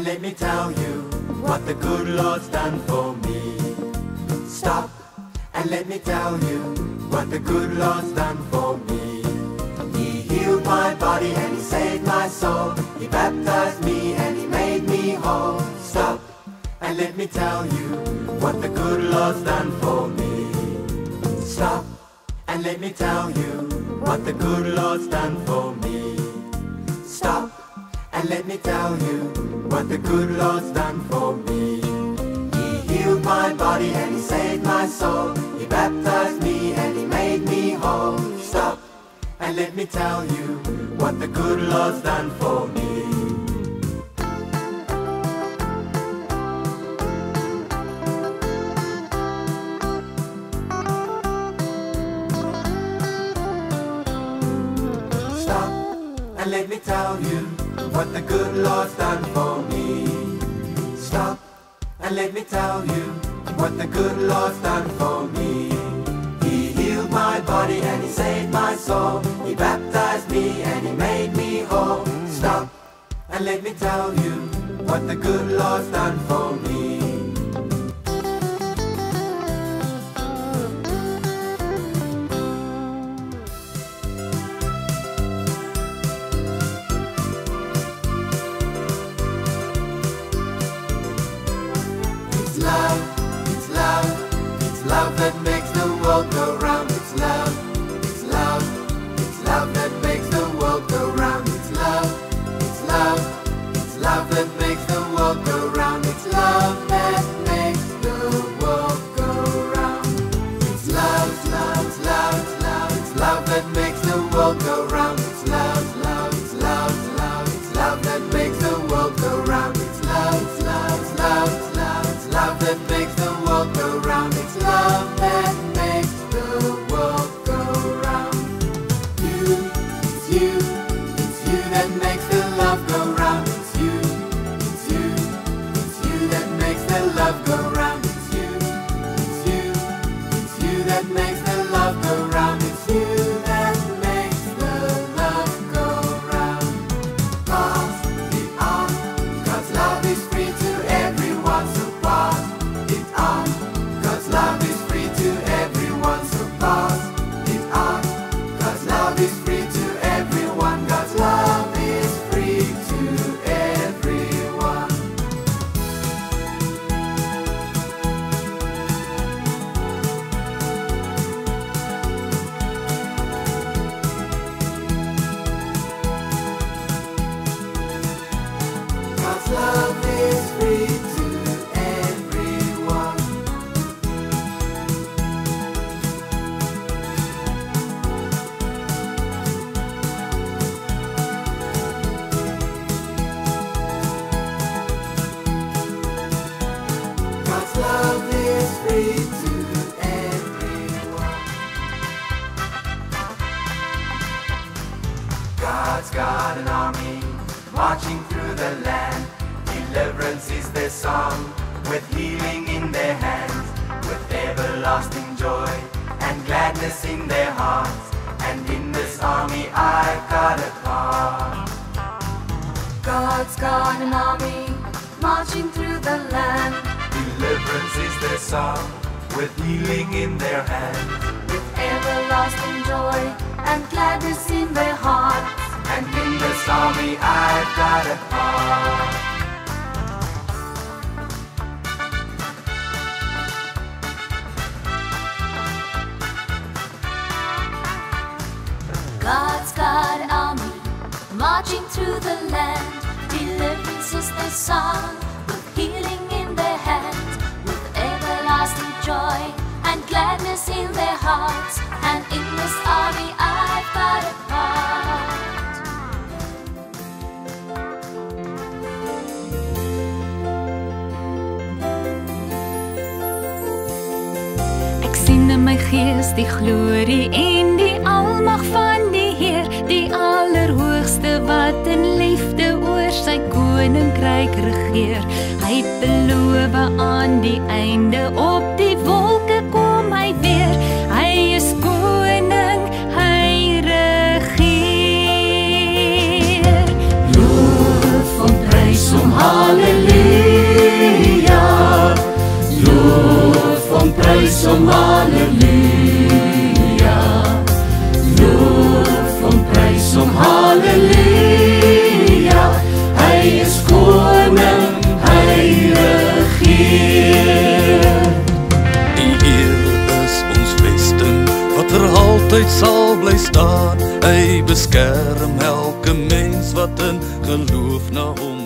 let me tell you what the good Lord's done for me. Stop and let me tell you what the good Lord's done for me. He healed my body and He saved my soul. He baptized me and He made me whole. Stop and let me tell you what the good Lord's done for me. Stop and let me tell you what the good Lord's done for me. Stop and let me tell you what the good Lord's done for me. He healed my body and He saved my soul. He baptized me and He made me whole. Stop and let me tell you what the good Lord's done for me. Stop and let me tell you what the good Lord's done for me. Stop and let me tell you what the good Lord's done for me. He healed my body and He saved my soul. He baptized me and He made me whole. Stop and let me tell you what the good Lord's done for me. It's love, it's love, it's love that makes the world go round. It's love, it's love, it's love that makes the world go round. It's love, it's love, it's love that makes the world go round. It's love that makes the world go round. It's love, it's love, it's love, it's love, it's love that makes the world go round. It's love, it's love, it's love, it's love, it's love that makes the world go round. It's love, it's love, it's love, it's love, it's love that makes the world go round. It's love that makes the world go round. It's you that makes the love go round. It's you that makes the love go round. It's you that makes the love go round. It's you that makes the love go round. Pass it on, 'cause love is free to everyone. So pass it on, 'cause love is free to everyone. So pass it on, 'cause love is free to everyone. 'Cause love is free to everyone. God's love is free to everyone. God's love is free to everyone. God's got an army marching through the land. Deliverance is their song, with healing in their hands, with everlasting joy and gladness in their hearts. And in this army I've got a part. God's got an army marching through the land. Deliverance is their song, with healing in their hands. With everlasting joy and gladness in their hearts. And in this army I've got a part. God's got an army marching through the land. Deliverance is their song, with healing in their hands. With everlasting joy and gladness in their hearts. And in this army I've got a part. Ek sien in my gees die glorie en die almag van die Heer, die Allerhoogste wat in liefde oor sy koninkryk regeer. Hy het beloof aan die einde, op die wolke kom hy weer. Hy is koning, hy regeer. Loof hom, prys hom, halleluja. hom, halleluja. Loof hom, prys hom, halleluja. Hy is koning, hy regeer. Die Here is ons vesting, wat vir altyd sal bly staan. Hy beskerm elke mens wat in geloof na hom